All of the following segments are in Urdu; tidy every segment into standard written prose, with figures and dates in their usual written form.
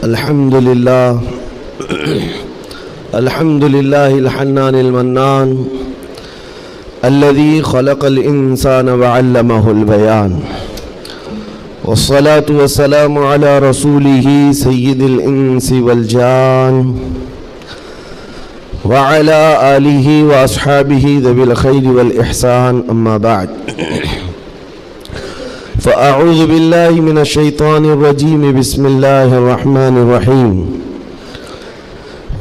الحمد لله الحنان المنان الذي خلق الإنسان وعلمه البيان، والصلاة والسلام على رسوله سيد الإنس والجان وعلى آله وأصحابه ذوي الخير والإحسان. أما بعد، فأعوذ بالله من الشيطان الرجيم. بسم الله الرحمن الرحيم.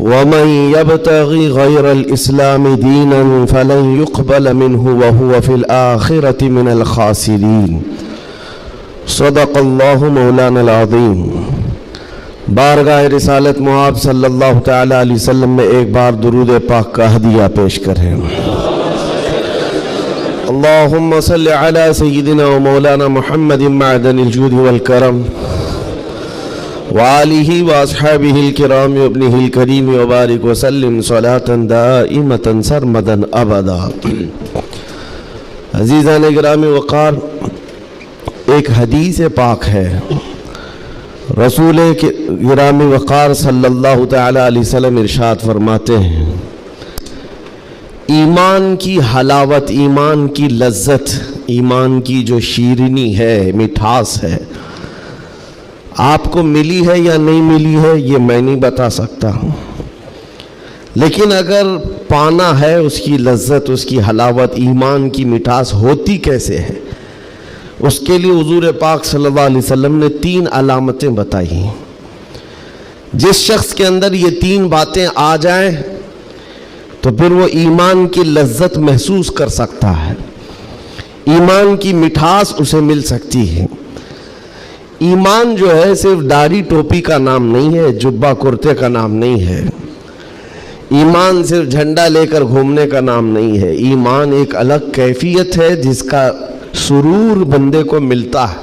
ومن يبتغي غير الإسلام دينا فلن يقبل منه وهو في الآخرة من الخاسرين. صدق الله مولانا العظيم. بارگاہ رسالت معاب صلی اللہ تعالی علیہ وسلم میں ایک بار درود پاک کا ہدیہ پیش کریں. اللہم صل علی سیدنا و مولانا محمد معدن الجود والکرم وآلہ واصحابہ الکرام وابنہ الکریم وبارک وسلم صلاة دائمة سرمدا ابدا. عزیزان گرامی وقار، ایک حدیث پاک ہے. رسول گرامی وقار صلی اللہ تعالی علیہ وسلم ارشاد فرماتے ہیں، ایمان کی حلاوت، ایمان کی لذت، ایمان کی جو شیرینی ہے، مٹھاس ہے، آپ کو ملی ہے یا نہیں ملی ہے یہ میں نہیں بتا سکتا ہوں، لیکن اگر پانا ہے اس کی لذت، اس کی حلاوت، ایمان کی مٹھاس ہوتی کیسے ہے، اس کے لیے حضور پاک صلی اللہ علیہ وسلم نے 3 علامتیں بتائی ہیں. جس شخص کے اندر یہ 3 باتیں آ جائیں تو پھر وہ ایمان کی لذت محسوس کر سکتا ہے، ایمان کی مٹھاس اسے مل سکتی ہے. ایمان جو ہے صرف داڑھی ٹوپی کا نام نہیں ہے، جبہ کرتے کا نام نہیں ہے. ایمان صرف جھنڈا لے کر گھومنے کا نام نہیں ہے. ایمان ایک الگ کیفیت ہے جس کا سرور بندے کو ملتا ہے،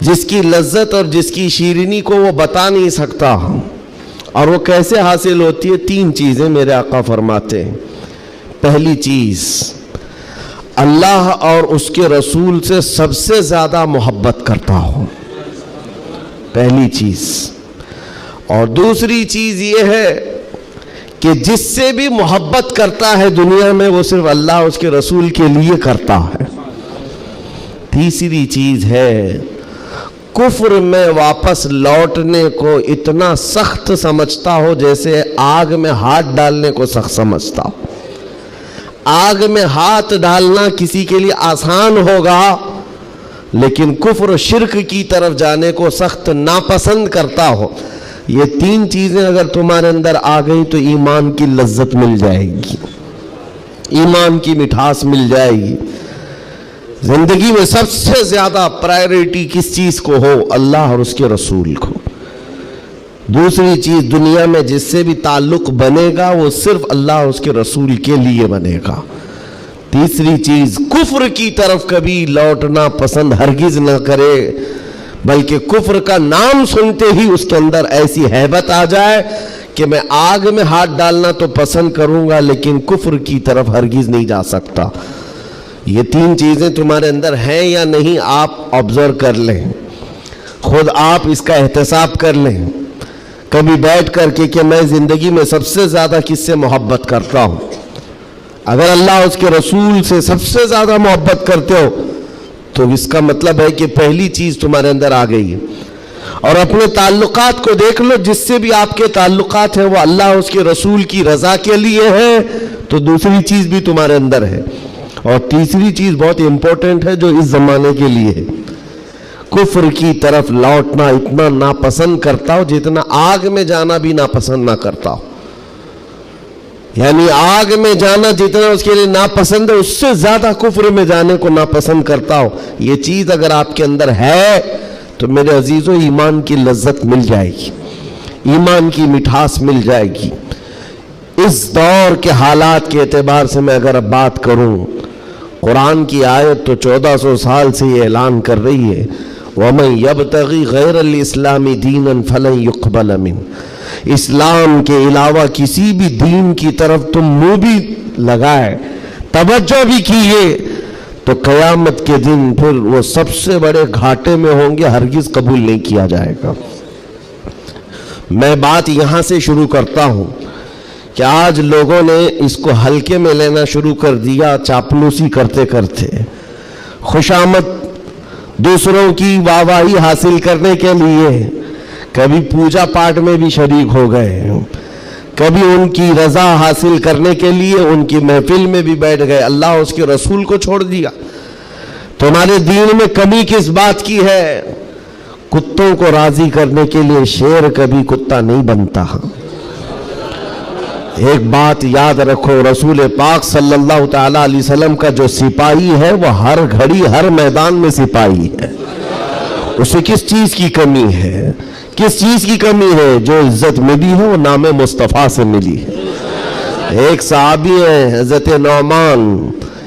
جس کی لذت اور جس کی شیرینی کو وہ بتا نہیں سکتا. اور وہ کیسے حاصل ہوتی ہے؟ 3 چیزیں میرے آقا فرماتے ہیں. پہلی چیز، اللہ اور اس کے رسول سے سب سے زیادہ محبت کرتا ہو، پہلی چیز. اور دوسری چیز یہ ہے کہ جس سے بھی محبت کرتا ہے دنیا میں وہ صرف اللہ اس کے رسول کے لیے کرتا ہے. تیسری چیز ہے، کفر میں واپس لوٹنے کو اتنا سخت سمجھتا ہو جیسے آگ میں ہاتھ ڈالنے کو سخت سمجھتا ہو. آگ میں ہاتھ ڈالنا کسی کے لیے آسان ہوگا، لیکن کفر و شرک کی طرف جانے کو سخت ناپسند کرتا ہو. یہ 3 چیزیں اگر تمہارے اندر آ گئی تو ایمان کی لذت مل جائے گی، ایمان کی مٹھاس مل جائے گی. زندگی میں سب سے زیادہ پرائیورٹی کس چیز کو ہو؟ اللہ اور اس کے رسول کو. دوسری چیز، دنیا میں جس سے بھی تعلق بنے گا وہ صرف اللہ اور اس کے رسول کے لیے بنے گا. تیسری چیز، کفر کی طرف کبھی لوٹنا پسند ہرگز نہ کرے، بلکہ کفر کا نام سنتے ہی اس کے اندر ایسی ہیبت آ جائے کہ میں آگ میں ہاتھ ڈالنا تو پسند کروں گا لیکن کفر کی طرف ہرگز نہیں جا سکتا. یہ 3 چیزیں تمہارے اندر ہیں یا نہیں، آپ آبزرو کر لیں، خود آپ اس کا احتساب کر لیں کبھی بیٹھ کر کے کہ میں زندگی میں سب سے زیادہ کس سے محبت کرتا ہوں. اگر اللہ اس کے رسول سے سب سے زیادہ محبت کرتے ہو تو اس کا مطلب ہے کہ پہلی چیز تمہارے اندر آ گئی ہے. اور اپنے تعلقات کو دیکھ لو، جس سے بھی آپ کے تعلقات ہیں وہ اللہ اس کے رسول کی رضا کے لیے ہے تو دوسری چیز بھی تمہارے اندر ہے. اور تیسری چیز بہت امپورٹنٹ ہے جو اس زمانے کے لیے ہے، کفر کی طرف لوٹنا اتنا ناپسند کرتا ہو جتنا آگ میں جانا بھی ناپسند نہ کرتا ہو. یعنی آگ میں جانا جتنا اس کے لیے ناپسند ہے اس سے زیادہ کفر میں جانے کو ناپسند کرتا ہو. یہ چیز اگر آپ کے اندر ہے تو میرے عزیزوں ایمان کی لذت مل جائے گی، ایمان کی مٹھاس مل جائے گی. اس دور کے حالات کے اعتبار سے میں اگر اب بات کروں، قرآن کی آیت تو 1400 سال سے یہ اعلان کر رہی ہے، وَمَنْ يَبْتَغِي غَيْرَ الْإِسْلَامِ دِينًا فَلَنْ يُقْبَلَ مِنْهُ. اسلام کے علاوہ کسی بھی دین کی طرف تم منہ بھی لگائے، توجہ بھی کیے تو قیامت کے دن پھر وہ سب سے بڑے گھاٹے میں ہوں گے، ہرگز قبول نہیں کیا جائے گا. میں بات یہاں سے شروع کرتا ہوں کہ آج لوگوں نے اس کو ہلکے میں لینا شروع کر دیا، چاپلوسی کرتے کرتے، خوشامد دوسروں کی واہواہی حاصل کرنے کے لیے کبھی پوجا پاٹ میں بھی شریک ہو گئے، کبھی ان کی رضا حاصل کرنے کے لیے ان کی محفل میں بھی بیٹھ گئے، اللہ اس کے رسول کو چھوڑ دیا۔ تمہارے دین میں کمی کس بات کی ہے؟ کتوں کو راضی کرنے کے لیے شیر کبھی کتا نہیں بنتا۔ ایک بات یاد رکھو، رسول پاک صلی اللہ تعالی علیہ وسلم کا جو سپاہی ہے وہ ہر گھڑی ہر میدان میں سپاہی ہے۔ اسے کس چیز کی کمی ہے؟ کس چیز کی کمی ہے؟ جو عزت ملی ہے وہ نام مصطفیٰ سے ملی ہے۔ ایک صحابی ہیں حضرت نعمان،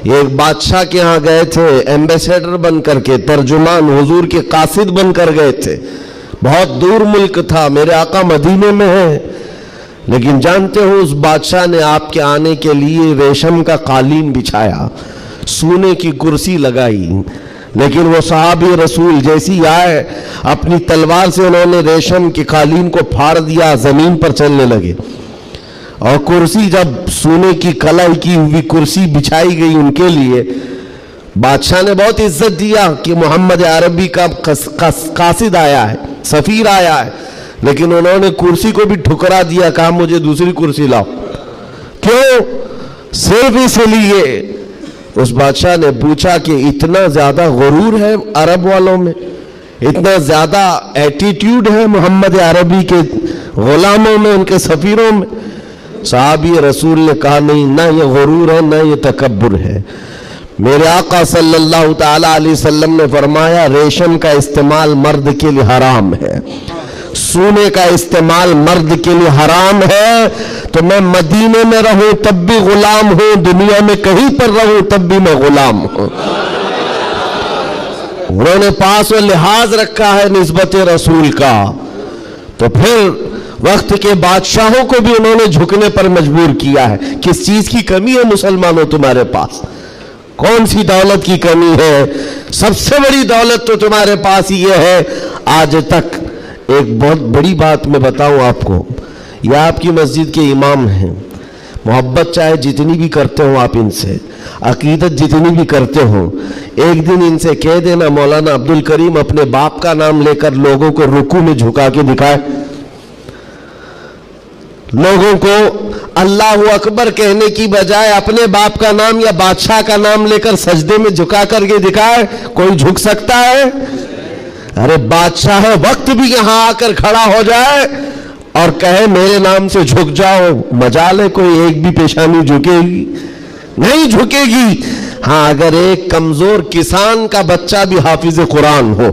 ایک بادشاہ کے ہاں گئے تھے، ایمبیسیڈر بن کر کے، ترجمان حضور کے قاصد بن کر گئے تھے۔ بہت دور ملک تھا، میرے آقا مدینے میں ہیں، لیکن جانتے ہو اس بادشاہ نے آپ کے آنے کے لیے ریشم کا قالین بچھایا، سونے کی کرسی لگائی، لیکن وہ صحابی رسول جیسی آئے اپنی تلوار سے انہوں نے ریشم کے قالین کو پھاڑ دیا، زمین پر چلنے لگے۔ اور کرسی جب سونے کی کلائی کی ہوئی کرسی بچھائی گئی ان کے لیے، بادشاہ نے بہت عزت دیا کہ محمد عربی کا قاصد آیا ہے، سفیر آیا ہے، لیکن انہوں نے کرسی کو بھی ٹھکرا دیا، کہا مجھے دوسری کرسی لاؤ۔ کیوں؟ صرف اس لیے اس بادشاہ نے پوچھا کہ اتنا زیادہ غرور ہے عرب والوں میں، اتنا زیادہ ایٹیٹیوڈ ہے محمد عربی کے غلاموں میں، ان کے سفیروں میں؟ صحابی رسول نے کہا نہیں، نہ یہ غرور ہے نہ یہ تکبر ہے۔ میرے آقا صلی اللہ تعالی علیہ وسلم نے فرمایا ریشم کا استعمال مرد کے لیے حرام ہے، سونے کا استعمال مرد کے لیے حرام ہے، تو میں مدینے میں رہوں تب بھی غلام ہوں، دنیا میں کہیں پر رہوں تب بھی میں غلام ہوں۔ انہوں نے پاس و لحاظ رکھا ہے نسبت رسول کا، تو پھر وقت کے بادشاہوں کو بھی انہوں نے جھکنے پر مجبور کیا ہے۔ کس چیز کی کمی ہے مسلمانوں تمہارے پاس؟ کون سی دولت کی کمی ہے؟ سب سے بڑی دولت تو تمہارے پاس یہ ہے آج تک۔ ایک بہت بڑی بات میں بتاؤں آپ کو، یہ آپ کی مسجد کے امام ہیں، محبت چاہے جتنی بھی کرتے ہوں آپ ان سے، عقیدت جتنی بھی کرتے ہوں، ایک دن ان سے کہہ دینا مولانا عبد الکریم اپنے باپ کا نام لے کر لوگوں کو رکوع میں جھکا کے دکھائے، لوگوں کو اللہ اکبر کہنے کی بجائے اپنے باپ کا نام یا بادشاہ کا نام لے کر سجدے میں جھکا کر کے دکھائے۔ کوئی جھک سکتا ہے؟ ارے بادشاہ وقت بھی یہاں آ کر کھڑا ہو جائے اور کہے میرے نام سے جھک جاؤ، مجال ہے کوئی ایک بھی پیشانی جھکے گی؟ نہیں جھکے گی۔ ہاں اگر ایک کمزور کسان کا بچہ بھی حافظ قرآن ہو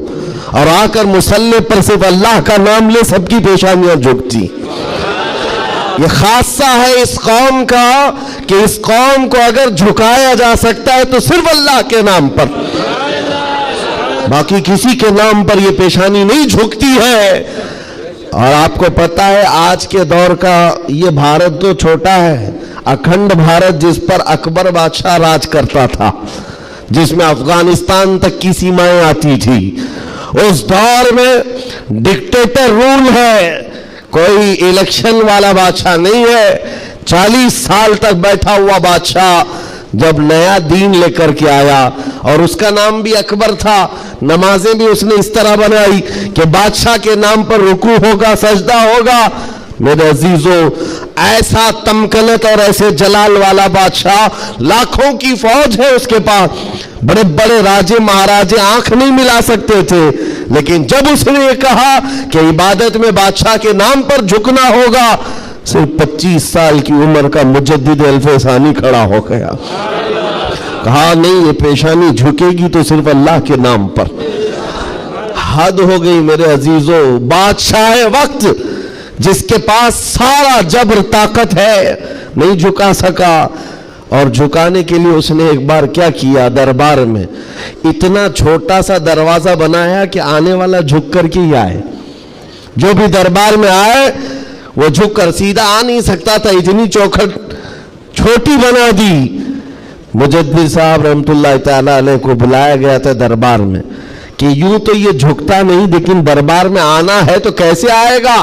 اور آ کر مصلی پر صرف اللہ کا نام لے، سب کی پیشانیاں جھکتی۔ یہ خاصہ ہے اس قوم کا کہ اس قوم کو اگر جھکایا جا سکتا ہے تو صرف اللہ کے نام پر، باقی کسی کے نام پر یہ پیشانی نہیں جھکتی ہے۔ اور آپ کو پتا ہے آج کے دور کا یہ بھارت تو چھوٹا ہے، اکھنڈ بھارت جس پر اکبر بادشاہ راج کرتا تھا، جس میں افغانستان تک کی سیمائیں آتی تھی، اس دور میں ڈکٹیٹر رول ہے، کوئی الیکشن والا بادشاہ نہیں ہے۔ 40 سال تک بیٹھا ہوا بادشاہ جب نیا دین لے کر کے آیا، اور اس کا نام بھی اکبر تھا، نمازیں بھی اس نے اس طرح بنائی کہ بادشاہ کے نام پر رکوع ہوگا، سجدہ ہوگا۔ میرے عزیزو، ایسا تمکنت اور ایسے جلال والا بادشاہ، لاکھوں کی فوج ہے اس کے پاس، بڑے بڑے راجے مہاراجے آنکھ نہیں ملا سکتے تھے، لیکن جب اس نے یہ کہا کہ عبادت میں بادشاہ کے نام پر جھکنا ہوگا، صرف 25 سال کی عمر کا مجدد الفسانی کھڑا ہو گیا، کہا نہیں یہ پیشانی جھکے گی تو صرف اللہ کے نام پر۔ حد ہو گئی میرے عزیزو، بادشاہ وقت جس کے پاس سارا جبر طاقت ہے نہیں جھکا سکا، اور جھکانے کے لیے اس نے ایک بار کیا کیا، دربار میں اتنا چھوٹا سا دروازہ بنایا کہ آنے والا جھک کر کے ہی آئے، جو بھی دربار میں آئے وہ جھک کر، سیدھا آ نہیں سکتا تھا، اتنی چوکھٹ چھوٹی بنا دی۔ مجدد صاحب رحمت اللہ تعالی علیہ کو بلایا گیا تھا دربار میں کہ یوں تو یہ جھکتا نہیں، لیکن دربار میں آنا ہے تو کیسے آئے گا؟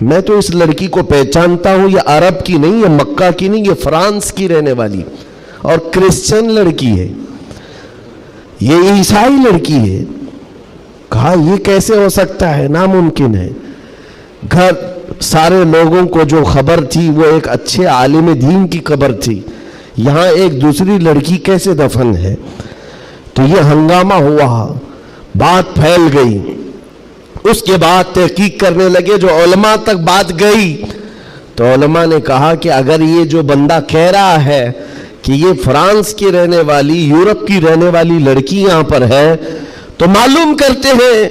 میں تو اس لڑکی کو پہچانتا ہوں، یہ عرب کی نہیں، یہ مکہ کی نہیں، یہ فرانس کی رہنے والی اور کرسچن لڑکی ہے، یہ عیسائی لڑکی ہے۔ کہا یہ کیسے ہو سکتا ہے، ناممکن ہے۔ گھر سارے لوگوں کو جو خبر تھی وہ ایک اچھے عالم دین کی خبر تھی، یہاں ایک دوسری لڑکی کیسے دفن ہے؟ تو یہ ہنگامہ ہوا، بات پھیل گئی۔ اس کے بعد تحقیق کرنے لگے، جو علماء تک بات گئی تو علماء نے کہا کہ اگر یہ جو بندہ کہہ رہا ہے کہ یہ فرانس کی رہنے والی، یورپ کی رہنے والی لڑکی یہاں پر ہے، تو معلوم کرتے ہیں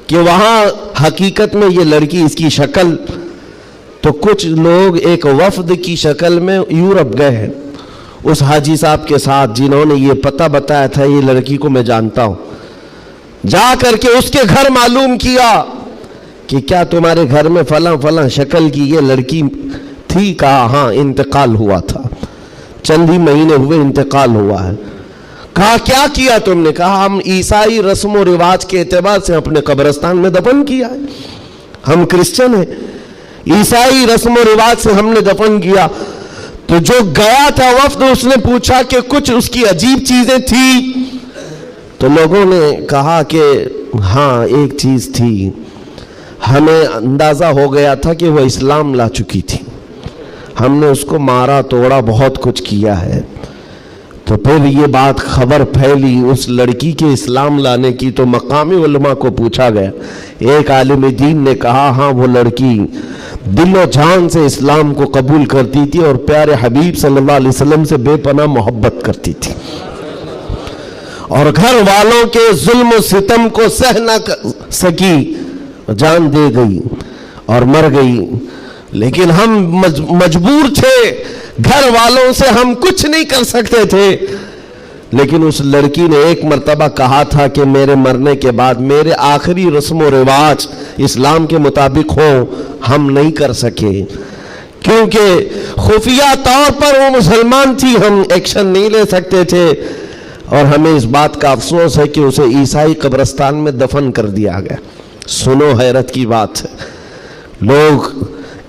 کہ وہاں حقیقت میں یہ لڑکی، اس کی شکل، تو کچھ لوگ ایک وفد کی شکل میں یورپ گئے ہیں اس حاجی صاحب کے ساتھ، جنہوں نے یہ پتہ بتایا تھا یہ لڑکی کو میں جانتا ہوں۔ جا کر کے اس کے گھر معلوم کیا کہ کیا تمہارے گھر میں فلاں فلاں شکل کی یہ لڑکی تھی؟ کہا ہاں، انتقال ہوا تھا، چند ہی مہینے ہوئے انتقال ہوا ہے۔ کہا کیا کیا تم نے؟ کہا ہم عیسائی رسم و رواج کے اعتبار سے اپنے قبرستان میں دفن کیا ہے، ہم کرسچن ہیں، عیسائی رسم و رواج سے ہم نے دفن کیا۔ تو جو گیا تھا وفد، اس نے پوچھا کہ کچھ اس کی عجیب چیزیں تھی؟ تو لوگوں نے کہا کہ ہاں ایک چیز تھی، ہمیں اندازہ ہو گیا تھا کہ وہ اسلام لا چکی تھی، ہم نے اس کو مارا توڑا، بہت کچھ کیا ہے۔ تو پھر یہ بات خبر پھیلی اس لڑکی کے اسلام لانے کی، تو مقامی علماء کو پوچھا گیا۔ ایک عالم دین نے کہا ہاں وہ لڑکی دل و جان سے اسلام کو قبول کرتی تھی اور پیارے حبیب صلی اللہ علیہ وسلم سے بے پناہ محبت کرتی تھی، اور گھر والوں کے ظلم و ستم کو سہ نہ سکی، جان دے گئی اور مر گئی۔ لیکن ہم مجبور تھے، گھر والوں سے ہم کچھ نہیں کر سکتے تھے۔ لیکن اس لڑکی نے ایک مرتبہ کہا تھا کہ میرے مرنے کے بعد میرے آخری رسم و رواج اسلام کے مطابق ہو، ہم نہیں کر سکے کیونکہ خفیہ طور پر وہ مسلمان تھی، ہم ایکشن نہیں لے سکتے تھے، اور ہمیں اس بات کا افسوس ہے کہ اسے عیسائی قبرستان میں دفن کر دیا گیا۔ سنو حیرت کی بات ہے، لوگ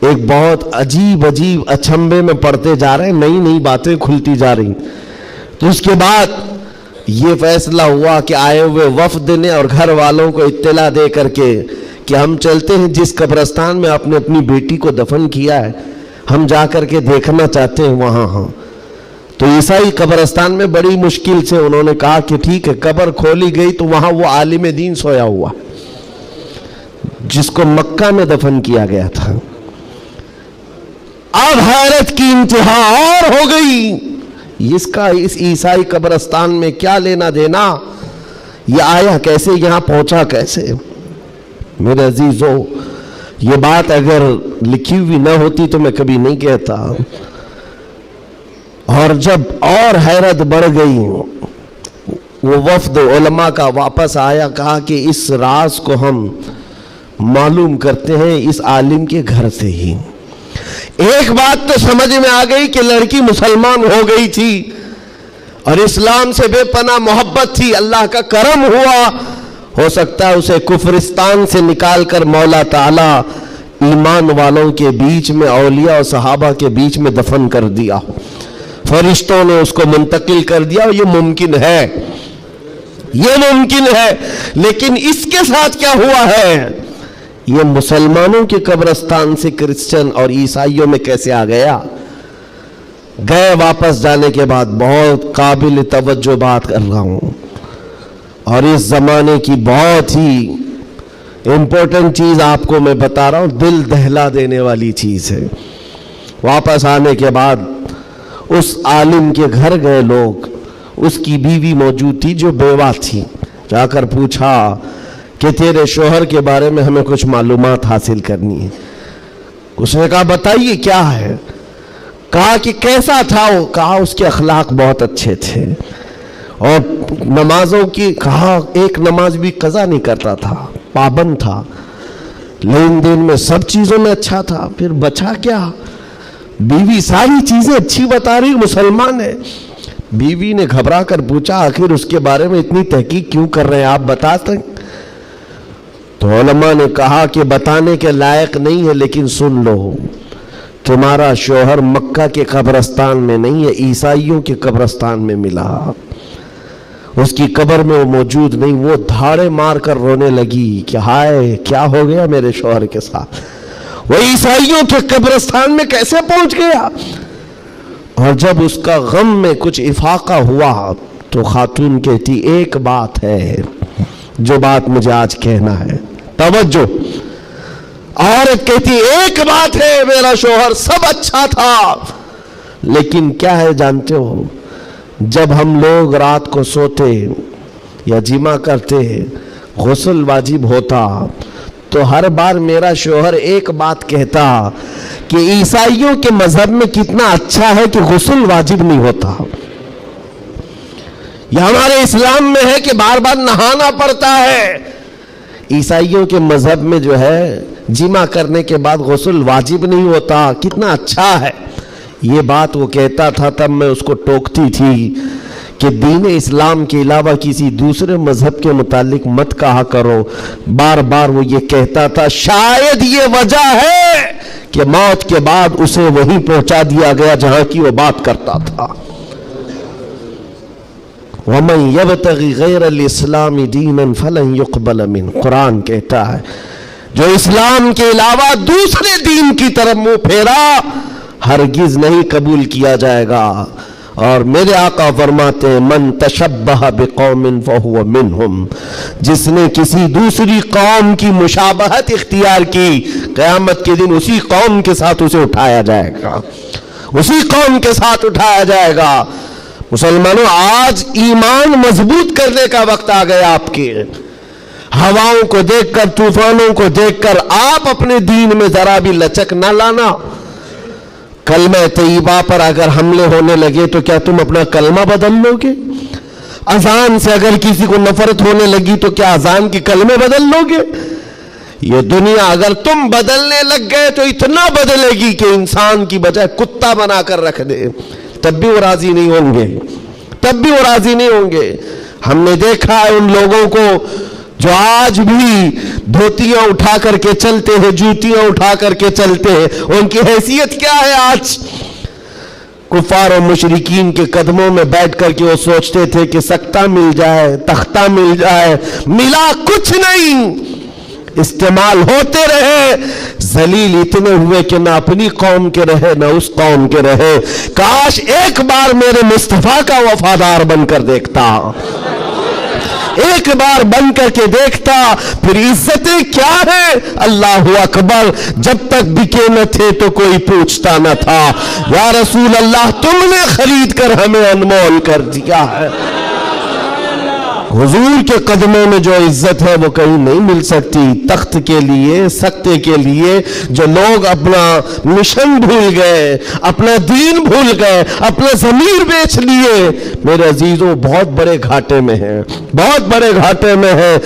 ایک بہت عجیب اچنبے میں پڑتے جا رہے ہیں، نئی نئی باتیں کھلتی جا رہی۔ تو اس کے بعد یہ فیصلہ ہوا کہ آئے ہوئے وفد نے اور گھر والوں کو اطلاع دے کر کے کہ ہم چلتے ہیں جس قبرستان میں آپ نے اپنی بیٹی کو دفن کیا ہے، ہم جا کر کے دیکھنا چاہتے ہیں وہاں۔ ہاں، تو عیسائی قبرستان میں بڑی مشکل سے انہوں نے کہا کہ ٹھیک ہے۔ قبر کھولی گئی تو وہاں وہ عالم دین سویا ہوا جس کو مکہ میں دفن کیا گیا تھا۔ اب حیرت کی انتہا اور ہو گئی، اس کا اس عیسائی قبرستان میں کیا لینا دینا، یہ آیا کیسے، یہاں پہنچا کیسے؟ میرے عزیزو، یہ بات اگر لکھی ہوئی نہ ہوتی تو میں کبھی نہیں کہتا۔ اور جب اور حیرت بڑھ گئی، وہ وفد علماء کا واپس آیا، کہا کہ اس راز کو ہم معلوم کرتے ہیں اس عالم کے گھر سے ہی۔ ایک بات تو سمجھ میں آ گئی کہ لڑکی مسلمان ہو گئی تھی اور اسلام سے بے پناہ محبت تھی، اللہ کا کرم ہوا، ہو سکتا ہے اسے کفرستان سے نکال کر مولا تعالی ایمان والوں کے بیچ میں، اولیاء اور صحابہ کے بیچ میں دفن کر دیا، فرشتوں نے اس کو منتقل کر دیا، یہ ممکن ہے، یہ ممکن ہے۔ لیکن اس کے ساتھ کیا ہوا ہے، یہ مسلمانوں کے قبرستان سے کرسچن اور عیسائیوں میں کیسے آ گیا؟ گئے واپس جانے کے بعد بہت قابل توجہ بات کر رہا ہوں، اور اس زمانے کی بہت ہی امپورٹنٹ چیز آپ کو میں بتا رہا ہوں، دل دہلا دینے والی چیز ہے۔ واپس آنے کے بعد اس عالم کے گھر گئے لوگ، اس کی بیوی موجود تھی جو بیوہ تھی، جا کر پوچھا کہ تیرے شوہر کے بارے میں ہمیں کچھ معلومات حاصل کرنی ہے۔ اس نے کہا بتائیے کیا ہے؟ کہا کہ کیسا تھا وہ؟ کہا اس کے اخلاق بہت اچھے تھے، اور نمازوں کی، کہا ایک نماز بھی قضا نہیں کرتا تھا، پابند تھا، لین دین میں سب چیزوں میں اچھا تھا۔ پھر بچا کیا؟ بیوی ساری چیزیں اچھی بتا رہی، مسلمان ہے۔ بیوی نے گھبرا کر پوچھا آخر اس کے بارے میں اتنی تحقیق کیوں کر رہے ہیں، آپ بتا سکتے؟ تو علماء نے کہا کہ بتانے کے لائق نہیں ہے، لیکن سن لو، تمہارا شوہر مکہ کے قبرستان میں نہیں ہے، عیسائیوں کے قبرستان میں ملا، اس کی قبر میں وہ موجود نہیں۔ وہ دھاڑے مار کر رونے لگی کہ ہائے کیا ہو گیا میرے شوہر کے ساتھ، وہ عیسائیوں کے قبرستان میں کیسے پہنچ گیا۔ اور جب اس کا غم میں کچھ افاقہ ہوا تو خاتون کہتی ایک بات ہے جو بات مجھے آج کہنا ہے، توجہ، عورت کہتی ایک بات ہے، میرا شوہر سب اچھا تھا، لیکن کیا ہے جانتے ہو، جب ہم لوگ رات کو سوتے یا جمع کرتے غسل واجب ہوتا تو ہر بار میرا شوہر ایک بات کہتا کہ عیسائیوں کے مذہب میں کتنا اچھا ہے کہ غسل واجب نہیں ہوتا، یہ ہمارے اسلام میں ہے کہ بار بار نہانا پڑتا ہے، عیسائیوں کے مذہب میں جو ہے جمع کرنے کے بعد غسل واجب نہیں ہوتا، کتنا اچھا ہے۔ یہ بات وہ کہتا تھا، تب میں اس کو ٹوکتی تھی کہ دین اسلام کے علاوہ کسی دوسرے مذہب کے متعلق مت کہا کرو۔ بار بار وہ یہ کہتا تھا، شاید یہ وجہ ہے کہ موت کے بعد اسے وہیں پہنچا دیا گیا جہاں کی وہ بات کرتا تھا۔ وَمَن يَبْتَغِ غَيْرَ الْإِسْلَامِ دِينًا فَلَن يُقْبَلَ مِنْهُ، قرآن کہتا ہے جو اسلام کے علاوہ دوسرے دین کی طرف منہ پھیرا ہرگز نہیں قبول کیا جائے گا۔ اور میرے آقا فرماتے ہیں من تشبہ بقوم فہو منہم، جس نے کسی دوسری قوم کی مشابہت اختیار کی قیامت کے دن اسی قوم کے ساتھ اسے اٹھایا جائے گا، اسی قوم کے ساتھ اٹھایا جائے گا۔ مسلمانوں، آج ایمان مضبوط کرنے کا وقت آ گیا آپ کے۔ ہواؤں کو دیکھ کر، طوفانوں کو دیکھ کر آپ اپنے دین میں ذرا بھی لچک نہ لانا۔ کلمہ طیبہ پر اگر حملے ہونے لگے تو کیا تم اپنا کلمہ بدل لو گے؟ اذان سے اگر کسی کو نفرت ہونے لگی تو کیا اذان کی کلمے بدل لو گے؟ یہ دنیا اگر تم بدلنے لگ گئے تو اتنا بدلے گی کہ انسان کی بجائے کتا بنا کر رکھ دے، تب بھی وہ راضی نہیں ہوں گے، تب بھی وہ راضی نہیں ہوں گے۔ ہم نے دیکھا ہے ان لوگوں کو جو آج بھی دھوتیاں اٹھا کر کے چلتے ہیں، جوتیاں اٹھا کر کے چلتے ہیں، ان کی حیثیت کیا ہے آج؟ کفار و مشرکین کے قدموں میں بیٹھ کر کے وہ سوچتے تھے کہ سکتہ مل جائے، تختہ مل جائے، ملا کچھ نہیں، استعمال ہوتے رہے، ذلیل اتنے ہوئے کہ نہ اپنی قوم کے رہے نہ اس قوم کے رہے۔ کاش ایک بار میرے مصطفیٰ کا وفادار بن کر دیکھتا، ایک بار بن کر کے دیکھتا، پھر عزتیں کیا ہے، اللہ اکبر، جب تک بکے نہ تھے تو کوئی پوچھتا نہ تھا، یا رسول اللہ تم نے خرید کر ہمیں انمول کر دیا ہے۔ حضور کے قدموں میں جو عزت ہے وہ کہیں نہیں مل سکتی۔ تخت کے لیے، سکتے کے لیے جو لوگ اپنا مشن بھول گئے، اپنا دین بھول گئے، اپنا ضمیر بیچ لیے، میرے عزیزوں بہت بڑے گھاٹے میں ہیں، بہت بڑے گھاٹے میں ہیں۔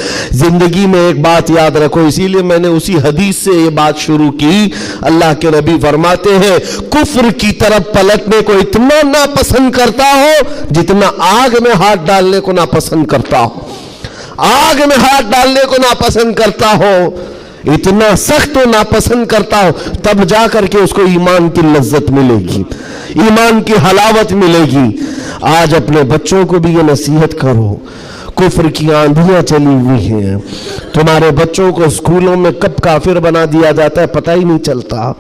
زندگی میں ایک بات یاد رکھو، اسی لیے میں نے اسی حدیث سے یہ بات شروع کی۔ اللہ کے نبی فرماتے ہیں کفر کی طرف پلٹنے کو اتنا ناپسند کرتا ہو جتنا آگ میں ہاتھ ڈالنے کو ناپسند کرتا ہو، آگ میں ہاتھ ڈالنے کو ناپسند کرتا ہو، اتنا سخت و ناپسند کرتا ہو، تب جا کر کے اس کو ایمان کی لذت ملے گی، ایمان کی حلاوت ملے گی۔ آج اپنے بچوں کو بھی یہ نصیحت کرو، کفر کی آندھیاں چلی ہوئی ہیں، تمہارے بچوں کو اسکولوں میں کب کافر بنا دیا جاتا ہے پتہ ہی نہیں چلتا،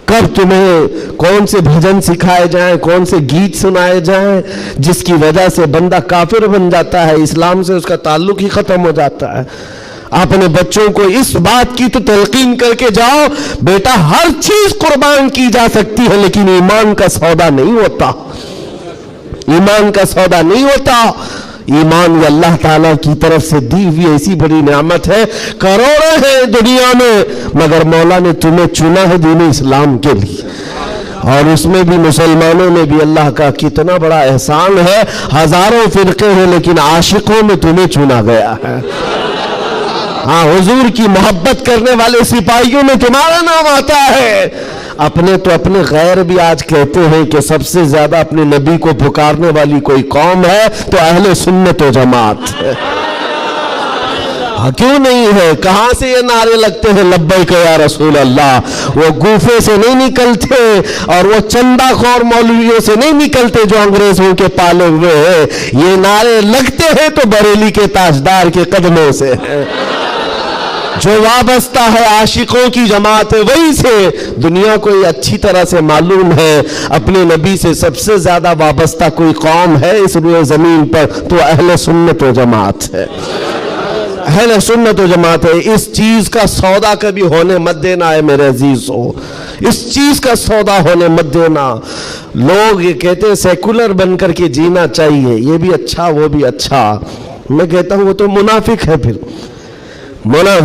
کب تمہیں کون سے بھجن سکھائے جائیں، کون سے گیت سنائے جائیں جس کی وجہ سے بندہ کافر بن جاتا ہے، اسلام سے اس کا تعلق ہی ختم ہو جاتا ہے۔ اپنے بچوں کو اس بات کی تو تلقین کر کے جاؤ، بیٹا ہر چیز قربان کی جا سکتی ہے لیکن ایمان کا سودا نہیں ہوتا، ایمان کا سودا نہیں ہوتا۔ ایمان یہ اللہ تعالیٰ کی طرف سے دی ہوئی ایسی بڑی نعمت ہے، کروڑوں ہیں دنیا میں مگر مولا نے تمہیں چنا ہے دین اسلام کے لیے، اور اس میں بھی مسلمانوں میں بھی اللہ کا کتنا بڑا احسان ہے، ہزاروں فرقے ہیں لیکن عاشقوں میں تمہیں چنا گیا ہے۔ ہاں، حضور کی محبت کرنے والے سپاہیوں میں تمہارا نام آتا ہے۔ اپنے تو اپنے غیر بھی آج کہتے ہیں کہ سب سے زیادہ اپنے نبی کو پکارنے والی کوئی قوم ہے تو اہل سنت و جماعت ہے۔ کیوں نہیں ہے؟ کہاں سے یہ نعرے لگتے ہیں لبیک یا رسول اللہ؟ وہ گوفے سے نہیں نکلتے اور وہ چندہ خور مولویوں سے نہیں نکلتے جو انگریزوں کے پالے ہوئے ہیں. یہ نعرے لگتے ہیں تو بریلی کے تاجدار کے قدموں سے ہیں. جو وابستہ ہے عاشقوں کی جماعت ہے وہی سے. دنیا کو یہ اچھی طرح سے معلوم ہے اپنے نبی سے سب سے زیادہ وابستہ کوئی قوم ہے اس روئے زمین پر تو اہل سنت و جماعت ہے. اہل سنت و جماعت ہے. اس چیز کا سودا کبھی ہونے مت دینا ہے میرے عزیزو. اس چیز کا سودا ہونے مت دینا. لوگ یہ کہتے ہیں سیکولر بن کر کے جینا چاہیے، یہ بھی اچھا وہ بھی اچھا. میں کہتا ہوں وہ تو منافق ہے. پھر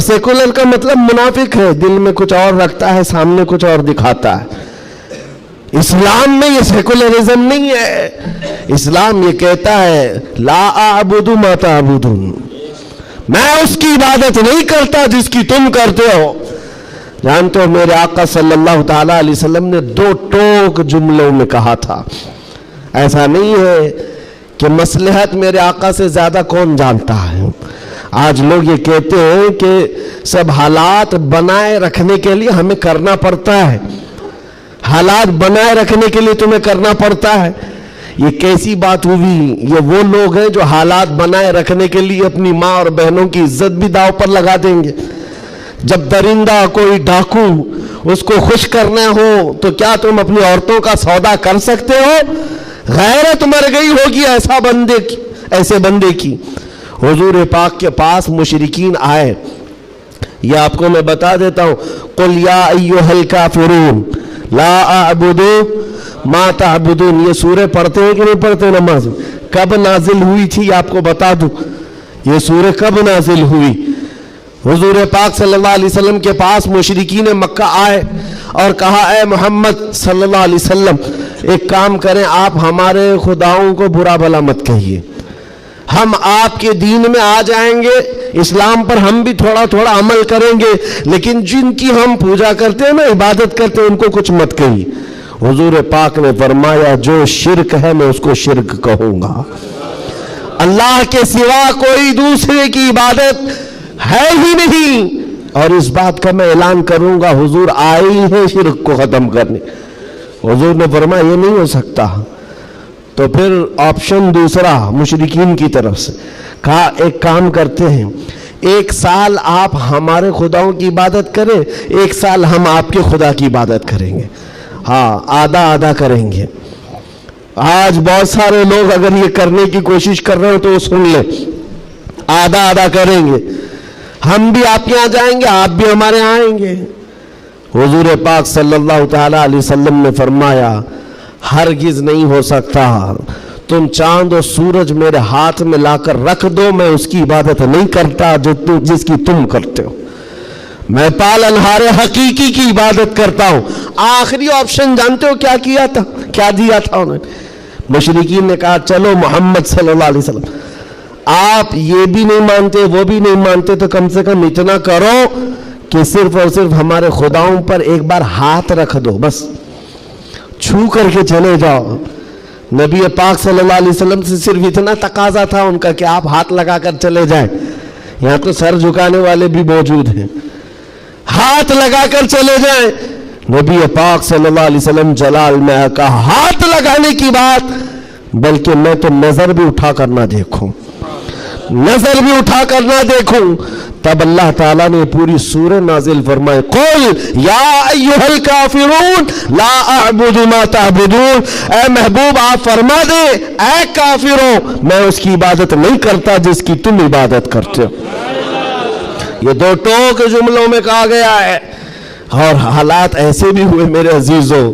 سیکولر کا مطلب منافق ہے، دل میں کچھ اور رکھتا ہے سامنے کچھ اور دکھاتا ہے. اسلام میں یہ سیکولرزم نہیں ہے. اسلام یہ کہتا ہے لا اعبد ما تعبدون، میں اس کی عبادت نہیں کرتا جس کی تم کرتے ہو. جانتے ہو میرے آقا صلی اللہ تعالی علیہ وسلم نے 2 ٹوک جملوں میں کہا تھا. ایسا نہیں ہے کہ مصلحت میرے آقا سے زیادہ کون جانتا ہے. آج لوگ یہ کہتے ہیں کہ سب حالات بنائے رکھنے کے لیے ہمیں کرنا پڑتا ہے. حالات بنائے رکھنے کے لیے تمہیں کرنا پڑتا ہے. یہ کیسی بات ہوئی؟ یہ وہ لوگ ہیں جو حالات بنائے رکھنے کے لیے اپنی ماں اور بہنوں کی عزت بھی داؤ پر لگا دیں گے. جب درندہ کوئی ڈاکو اس کو خوش کرنا ہو تو کیا تم اپنی عورتوں کا سودا کر سکتے ہو؟ غیرت مر گئی ہوگی ایسے بندے کی. حضور پاک کے پاس مشرکین آئے. یہ آپ کو میں بتا دیتا ہوں. قل یا ایھا الکافرون لا اعبد ما تعبدون. یہ سورہ پڑھتے ہیں کہ نہیں پڑھتے نماز؟ کب نازل ہوئی تھی آپ کو بتا دوں. یہ سورہ کب نازل ہوئی؟ حضور پاک صلی اللہ علیہ وسلم کے پاس مشرکین مکہ آئے اور کہا اے محمد صلی اللہ علیہ وسلم ایک کام کریں، آپ ہمارے خداؤں کو برا بھلا مت کہیے، ہم آپ کے دین میں آ جائیں گے، اسلام پر ہم بھی تھوڑا تھوڑا عمل کریں گے، لیکن جن کی ہم پوجا کرتے ہیں نا عبادت کرتے ہیں ان کو کچھ مت کہیے. حضور پاک نے فرمایا جو شرک ہے میں اس کو شرک کہوں گا. اللہ کے سوا کوئی دوسرے کی عبادت ہے ہی نہیں. اور اس بات کا میں اعلان کروں گا حضور آئے ہی ہیں شرک کو ختم کرنے. حضور نے فرمایا یہ نہیں ہو سکتا. تو پھر آپشن دوسرا مشرکین کی طرف سے کہا ایک کام کرتے ہیں، 1 سال آپ ہمارے خداؤں کی عبادت کریں، 1 سال ہم آپ کے خدا کی عبادت کریں گے. ہاں آدھا آدھا کریں گے. آج بہت سارے لوگ اگر یہ کرنے کی کوشش کر رہے ہو تو سن لیں، آدھا آدھا کریں گے. ہم بھی آپ کے یہاں جائیں گے، آپ بھی ہمارے یہاں آئیں گے. حضور پاک صلی اللہ تعالی علیہ وسلم نے فرمایا ہرگز نہیں ہو سکتا. تم چاند اور سورج میرے ہاتھ میں لا کر رکھ دو، میں اس کی عبادت نہیں کرتا جس کی تم کرتے ہو. میں پالنہار حقیقی کی عبادت کرتا ہوں. آخری آپشن جانتے ہو کیا کیا تھا؟ کیا دیا تھا انہوں نے؟ مشرکین نے کہا چلو محمد صلی اللہ علیہ وسلم آپ یہ بھی نہیں مانتے وہ بھی نہیں مانتے تو کم سے کم اتنا کرو کہ صرف اور صرف ہمارے خداؤں پر ایک بار ہاتھ رکھ دو، بس چھو کر کے چلے جاؤ. نبی پاک صلی اللہ علیہ وسلم سے صرف اتنا تقاضا تھا ان کا کہ آپ ہاتھ لگا کر چلے جائیں. یہاں تو سر جھکانے والے بھی موجود ہیں. ہاتھ لگا کر چلے جائیں. نبی پاک صلی اللہ علیہ وسلم جلال میں کہا ہاتھ لگانے کی بات، بلکہ میں تو نظر بھی اٹھا کر نہ دیکھوں، نظر بھی اٹھا کر نہ دیکھوں. تب اللہ تعالیٰ نے پوری سورہ نازل فرمائے قل یا ایھا الکافرون لا اعبد ما تعبدون. اے محبوب آپ فرما دے اے کافروں میں اس کی عبادت نہیں کرتا جس کی تم عبادت کرتے ہو. یہ 2 ٹوک جملوں میں کہا گیا ہے. اور حالات ایسے بھی ہوئے میرے عزیزوں.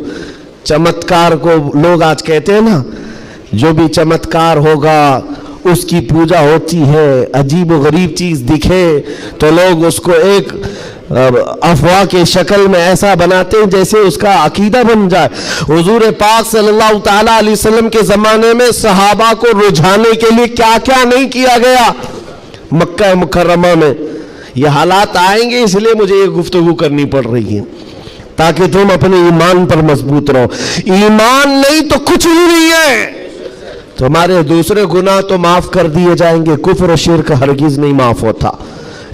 چمتکار کو لوگ آج کہتے ہیں نا جو بھی چمتکار ہوگا اس کی پوجا ہوتی ہے، عجیب و غریب چیز دکھے تو لوگ اس کو ایک افواہ کے شکل میں ایسا بناتے ہیں جیسے اس کا عقیدہ بن جائے. حضور پاک صلی اللہ تعالیٰ علیہ وسلم کے زمانے میں صحابہ کو رجھانے کے لیے کیا کیا نہیں کیا گیا مکہ مکرمہ میں. یہ حالات آئیں گے اس لیے مجھے یہ گفتگو کرنی پڑ رہی ہے تاکہ تم اپنے ایمان پر مضبوط رہو. ایمان نہیں تو کچھ بھی نہیں ہے. تمہارے دوسرے گناہ تو معاف کر دیے جائیں گے، کفر و شرک ہرگز نہیں معاف ہوتا.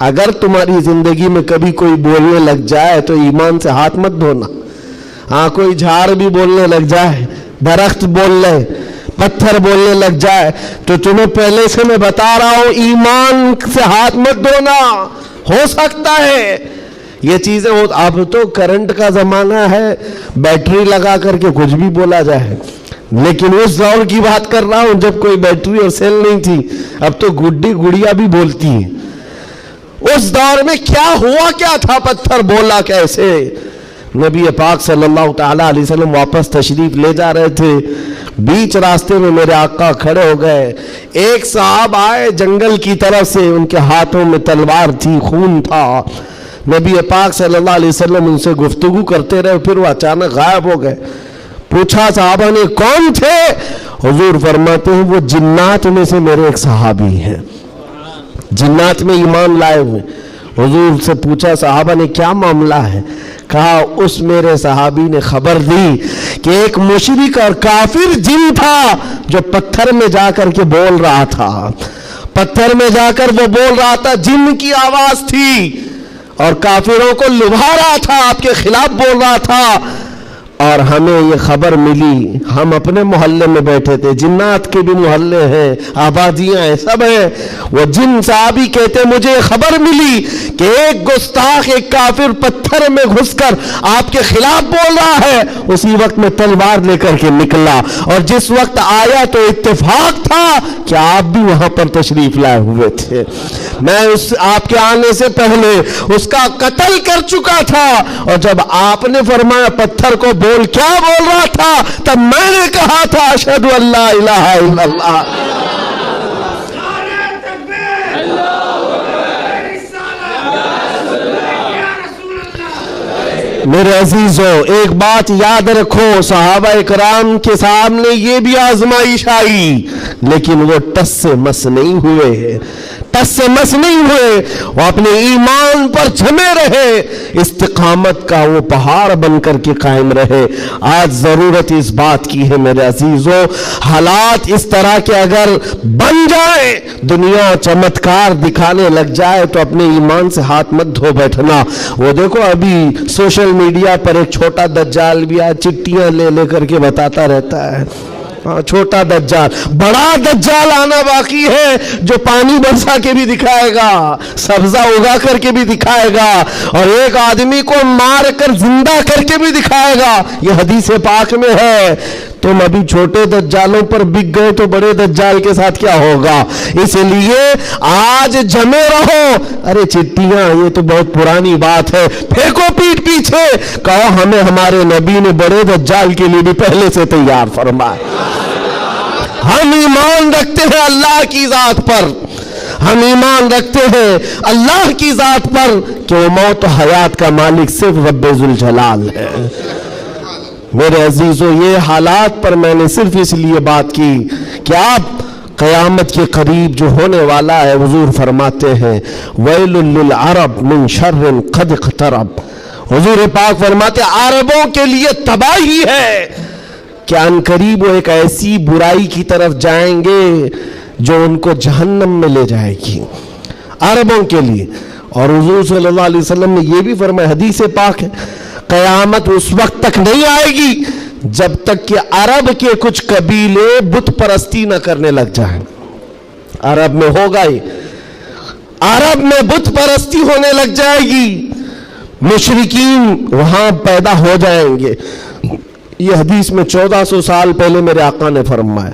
اگر تمہاری زندگی میں کبھی کوئی بولنے لگ جائے تو ایمان سے ہاتھ مت دھونا. ہاں کوئی جھاڑ بھی بولنے لگ جائے, درخت بول لے, پتھر بولنے لگ جائے, تو تمہیں پہلے سے میں بتا رہا ہوں ایمان سے ہاتھ مت دھونا. ہو سکتا ہے یہ چیزیں اب تو کرنٹ کا زمانہ ہے, بیٹری لگا کر کے کچھ بھی بولا جائے, لیکن اس دور کی بات کر رہا ہوں جب کوئی بیٹری اور سیل نہیں تھی. اب تو گڈی گڑیا بھی بولتی ہیں. اس دور میں کیا ہوا کیا تھا, پتھر بولا کیسے. نبی پاک صلی اللہ تعالی علیہ وسلم واپس تشریف لے جا رہے تھے, بیچ راستے میں میرے آقا کھڑے ہو گئے. ایک صاحب آئے جنگل کی طرف سے, ان کے ہاتھوں میں تلوار تھی, خون تھا. نبی پاک صلی اللہ علیہ وسلم ان سے گفتگو کرتے رہے, پھر وہ اچانک غائب ہو گئے. پوچھا صحابہ نے کون تھے؟ حضور فرماتے ہیں وہ جنات میں سے میرے ایک صحابی ہیں, جنات میں ایمان لائے ہوئے. حضور سے پوچھا صحابہ نے کیا معاملہ ہے؟ کہا اس میرے صحابی نے خبر دی کہ ایک مشرک اور کافر جن تھا جو پتھر میں جا کر کے بول رہا تھا, پتھر میں جا کر وہ بول رہا تھا, جن کی آواز تھی, اور کافروں کو لبھا رہا تھا, آپ کے خلاف بول رہا تھا. اور ہمیں یہ خبر ملی, ہم اپنے محلے میں بیٹھے تھے, جنات کے بھی محلے ہیں, آبادیاں ہیں, سب ہیں. وہ جن صحابی کہتے مجھے خبر ملی کہ ایک گستاخ, ایک کافر پتھر میں گھس کر آپ کے خلاف بول رہا ہے. اسی وقت میں تلوار لے کر کے نکلا, اور جس وقت آیا تو اتفاق تھا کہ آپ بھی وہاں پر تشریف لائے ہوئے تھے. میں آپ کے آنے سے پہلے اس کا قتل کر چکا تھا, اور جب آپ نے فرمایا پتھر کو بول, کیا بول رہا تھا, تب میں نے کہا تھا اشہد ان لا الہ الا اللہ. میرے عزیزوں ایک بات یاد رکھو, صحابہ اکرام کے سامنے یہ بھی آزمائش آئی, لیکن وہ ٹس سے مس نہیں ہوئے, ٹس سے مس نہیں ہوئے. وہ اپنے ایمان پر جمے رہے, استقامت کا وہ پہاڑ بن کر کے قائم رہے. آج ضرورت اس بات کی ہے میرے عزیزوں, حالات اس طرح کے اگر بن جائے, دنیا چمتکار دکھانے لگ جائے, تو اپنے ایمان سے ہاتھ مت دھو بیٹھنا. وہ دیکھو ابھی سوشل میڈیا پر ایک چھوٹا دجال بھی آیا, چٹیاں لے لے کر کے بتاتا رہتا ہے. چھوٹا دجال, بڑا دجال آنا باقی ہے جو پانی برسا کے بھی دکھائے گا, سبزہ اگا کر کے بھی دکھائے گا, اور ایک آدمی کو مار کر زندہ کر کے بھی دکھائے گا. یہ حدیث پاک میں ہے. تم ابھی چھوٹے دجالوں پر بک گئے تو بڑے دجال کے ساتھ کیا ہوگا. اس لیے آج جمے رہو. ارے چٹیاں یہ تو بہت پرانی بات ہے, پھینکو پیٹ پیچھے, کہو ہمیں ہمارے نبی نے بڑے دجال کے لیے بھی پہلے سے تیار فرمایا. ہم ایمان رکھتے ہیں اللہ کی ذات پر, ہم ایمان رکھتے ہیں اللہ کی ذات پر کہ وہ موت و حیات کا مالک صرف رب ذوالجلال ہے. میرے عزیزوں یہ حالات پر میں نے صرف اس لیے بات کی کہ آپ قیامت کے قریب جو ہونے والا ہے, حضور فرماتے ہیں ویل للعرب من شر قد اقترب. حضور پاک فرماتے ہیں عربوں کے لیے تباہی ہے کہ ان قریب وہ ایک ایسی برائی کی طرف جائیں گے جو ان کو جہنم میں لے جائے گی, عربوں کے لیے. اور حضور صلی اللہ علیہ وسلم نے یہ بھی فرمایا, حدیث پاک ہے, قیامت اس وقت تک نہیں آئے گی جب تک کہ عرب کے کچھ قبیلے بت پرستی نہ کرنے لگ جائیں. عرب میں ہوگا ہی, عرب میں بت پرستی ہونے لگ جائے گی, مشرکین وہاں پیدا ہو جائیں گے. یہ حدیث میں 1400 سال پہلے میرے آقا نے فرمایا.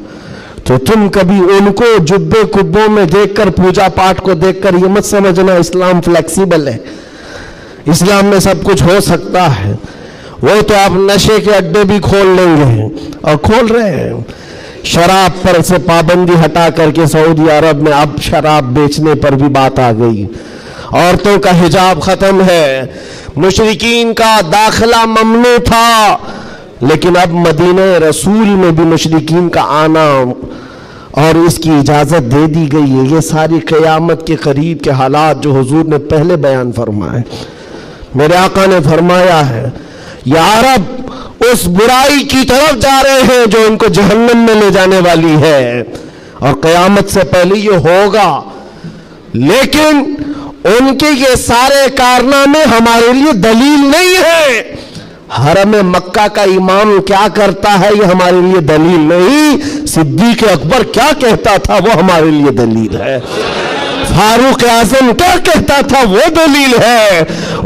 تو تم کبھی ان کو جبے کبوں میں دیکھ کر, پوجا پاٹ کو دیکھ کر یہ مت سمجھنا اسلام فلیکسیبل ہے, اسلام میں سب کچھ ہو سکتا ہے. وہ تو آپ نشے کے اڈے بھی کھول لیں گے, اور کھول رہے ہیں. شراب پر سے پابندی ہٹا کر کے سعودی عرب میں اب شراب بیچنے پر بھی بات آ گئی. عورتوں کا حجاب ختم ہے, مشرکین کا داخلہ ممنوع تھا, لیکن اب مدینہ رسول میں بھی مشرکین کا آنا اور اس کی اجازت دے دی گئی ہے. یہ ساری قیامت کے قریب کے حالات جو حضور نے پہلے بیان فرمائے. میرے آقا نے فرمایا ہے یہ عرب اس برائی کی طرف جا رہے ہیں جو ان کو جہنم میں لے جانے والی ہے, اور قیامت سے پہلے یہ ہوگا. لیکن ان کے یہ سارے کارنامے ہمارے لیے دلیل نہیں ہے. حرم مکہ کا امام کیا کرتا ہے یہ ہمارے لیے دلیل نہیں. صدیق اکبر کیا کہتا تھا وہ ہمارے لیے دلیل ہے. فاروق اعظم کیا کہتا تھا وہ دلیل ہے.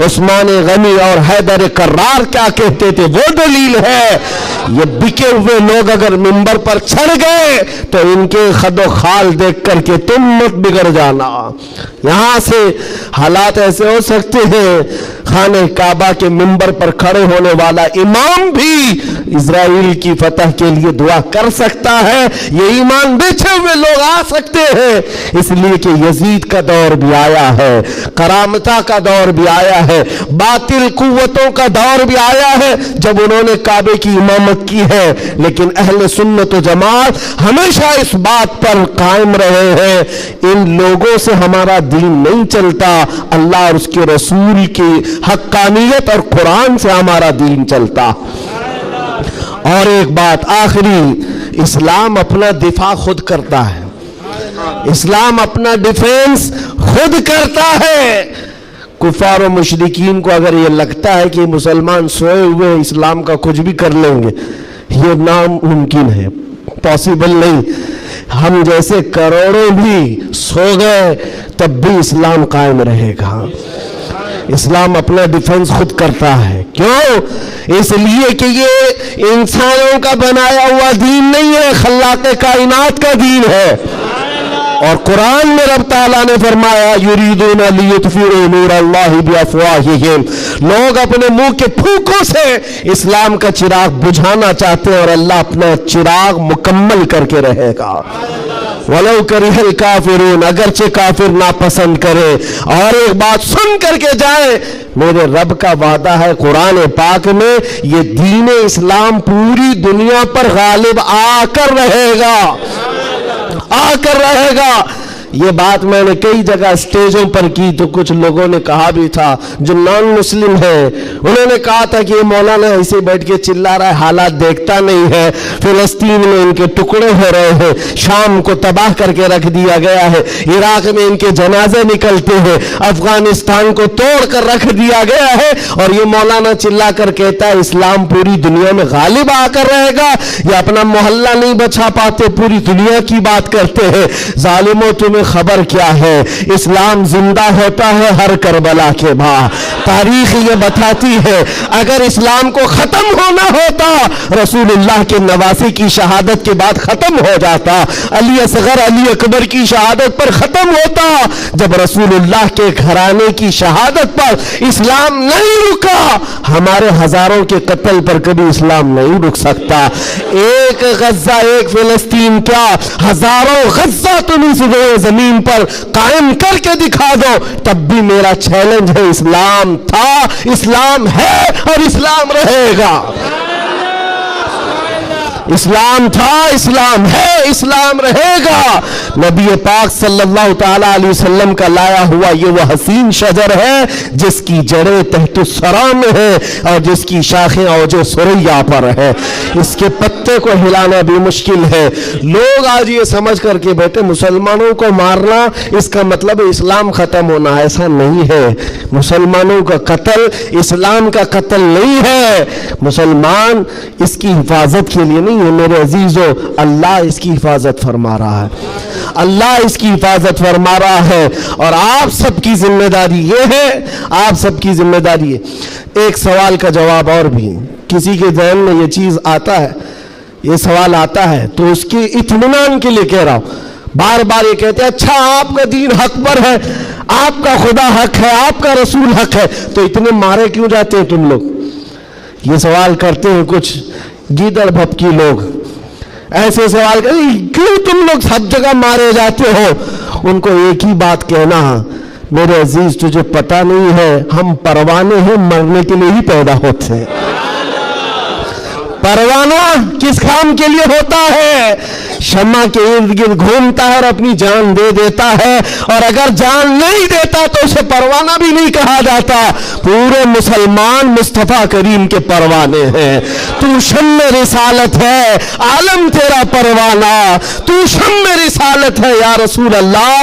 عثمان غنی اور حیدر کرار کیا کہتے تھے وہ دلیل ہے. یہ بکے ہوئے لوگ اگر منبر پر چڑھ گئے تو ان کے خد و خال دیکھ کر کے تم مت بگڑ جانا. یہاں سے حالات ایسے ہو سکتے ہیں خانہ کعبہ کے منبر پر کھڑے ہونے والا امام بھی اسرائیل کی فتح کے لیے دعا کر سکتا ہے. یہ ایمان بیچے ہوئے لوگ آ سکتے ہیں اس لیے کہ یزید کا دور بھی آیا ہے, کرامتہ کا دور بھی آیا ہے, باطل قوتوں کا دور بھی آیا ہے جب انہوں نے کعبے کی امامت کی ہے. لیکن اہل سنت و جماعت ہمیشہ اس بات پر قائم رہے ہیں ان لوگوں سے ہمارا دین نہیں چلتا, اللہ اور اس کے رسول کی حقانیت اور قرآن سے ہمارا دین چلتا. اور ایک بات آخری, اسلام اپنا دفاع خود کرتا ہے. اسلام اپنا ڈیفینس خود کرتا ہے. کفار و مشرکین کو اگر یہ لگتا ہے کہ مسلمان سوئے ہوئے اسلام کا کچھ بھی کر لیں گے, یہ ناممکن ہے, پاسبل نہیں. ہم جیسے کروڑوں بھی سو گئے تب بھی اسلام قائم رہے گا. اسلام اپنا ڈیفنس خود کرتا ہے. کیوں؟ اس لیے کہ یہ انسانوں کا بنایا ہوا دین نہیں ہے, خلاق کائنات کا دین ہے. اور قرآن میں رب تعالیٰ نے فرمایا یریدون لیطفئوا نور اللہ بافواہہم, لوگ اپنے منہ کے پھونکوں سے اسلام کا چراغ بجھانا چاہتے ہیں اور اللہ اپنا چراغ مکمل کر کے رہے گا. وَلَوْ كَرِهَ الْكَافِرُونَ, اگرچہ کافر ناپسند کرے. اور ایک بات سن کر کے جائے, میرے رب کا وعدہ ہے قرآن پاک میں, یہ دین اسلام پوری دنیا پر غالب آ کر رہے گا, آ کر رہے گا. یہ بات میں نے کئی جگہ اسٹیجوں پر کی تو کچھ لوگوں نے کہا بھی تھا جو نان مسلم ہیں, انہوں نے کہا تھا کہ یہ مولانا ایسے بیٹھ کے چلا رہا ہے, حالات دیکھتا نہیں ہے, فلسطین میں ان کے ٹکڑے ہو رہے ہیں, شام کو تباہ کر کے رکھ دیا گیا ہے, عراق میں ان کے جنازے نکلتے ہیں, افغانستان کو توڑ کر رکھ دیا گیا ہے, اور یہ مولانا چلا کر کہتا ہے اسلام پوری دنیا میں غالب آ کر رہے گا. یہ اپنا محلہ نہیں بچا پاتے, پوری دنیا کی بات کرتے ہیں. ظالموں تمہیں خبر کیا ہے, اسلام زندہ ہوتا ہے ہر کربلا کے بعد. تاریخ یہ بتاتی ہے اگر اسلام کو ختم ہونا ہوتا رسول اللہ کے نواسی کی شہادت کے بعد ختم ہو جاتا, علی اصغر علی اکبر کی شہادت پر ختم ہوتا. جب رسول اللہ کے گھرانے کی شہادت پر اسلام نہیں رکا, ہمارے ہزاروں کے قتل پر کبھی اسلام نہیں رک سکتا. ایک غزہ ایک فلسطین کیا, ہزاروں غزہ تم اس زمین پر قائم کر کے دکھا دو, تب بھی میرا چیلنج ہے اسلام تھا, اسلام ہے اور اسلام رہے گا. اسلام تھا, اسلام ہے, اسلام رہے گا. نبی پاک صلی اللہ تعالی علیہ وسلم کا لایا ہوا یہ وہ حسین شجر ہے جس کی جڑیں تحت الثری میں ہے اور جس کی شاخیں اوج ثریا پر ہے. اس کے پتے کو ہلانا بھی مشکل ہے. لوگ آج یہ سمجھ کر کے بیٹھے مسلمانوں کو مارنا اس کا مطلب اسلام ختم ہونا. ایسا نہیں ہے. مسلمانوں کا قتل اسلام کا قتل نہیں ہے. مسلمان اس کی حفاظت کے لیے نہیں ہے میرے عزیزو, اللہ اس کی حفاظت فرما رہا ہے, اللہ اس کی حفاظت فرما رہا ہے. اور آپ سب کی ذمہ داری یہ ہے, آپ سب کی ذمہ داری ہے. ایک سوال کا جواب اور بھی, کسی کے ذہن میں یہ چیز آتا ہے, یہ سوال آتا ہے تو اس کے اطمینان کے لیے کہہ رہا ہوں, بار بار یہ کہتے ہیں اچھا آپ کا دین حق پر ہے, آپ کا خدا حق ہے, آپ کا رسول حق ہے, تو اتنے مارے کیوں جاتے ہیں تم لوگ؟ یہ سوال کرتے ہیں کچھ گیدڑ بھپکی لوگ, ایسے سوال کرتے ہیں کیوں تم لوگ سب جگہ مارے جاتے ہو؟ ان کو ایک ہی بات کہنا, میرے عزیز تجھے پتہ نہیں ہے ہم پروانے ہیں, مرنے کے لیے ہی پیدا ہوتے ہیں. پروانہ کس کام کے لیے ہوتا ہے؟ شمع کے ارد گرد گھومتا ہے اور اپنی جان دے دیتا ہے, اور اگر جان نہیں دیتا تو اسے پروانہ بھی نہیں کہا جاتا. پورے مسلمان مصطفیٰ کریم کے پروانے ہیں. تو شمع رسالت ہے, عالم تیرا پروانہ, تو شمع رسالت ہے یا رسول اللہ,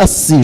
80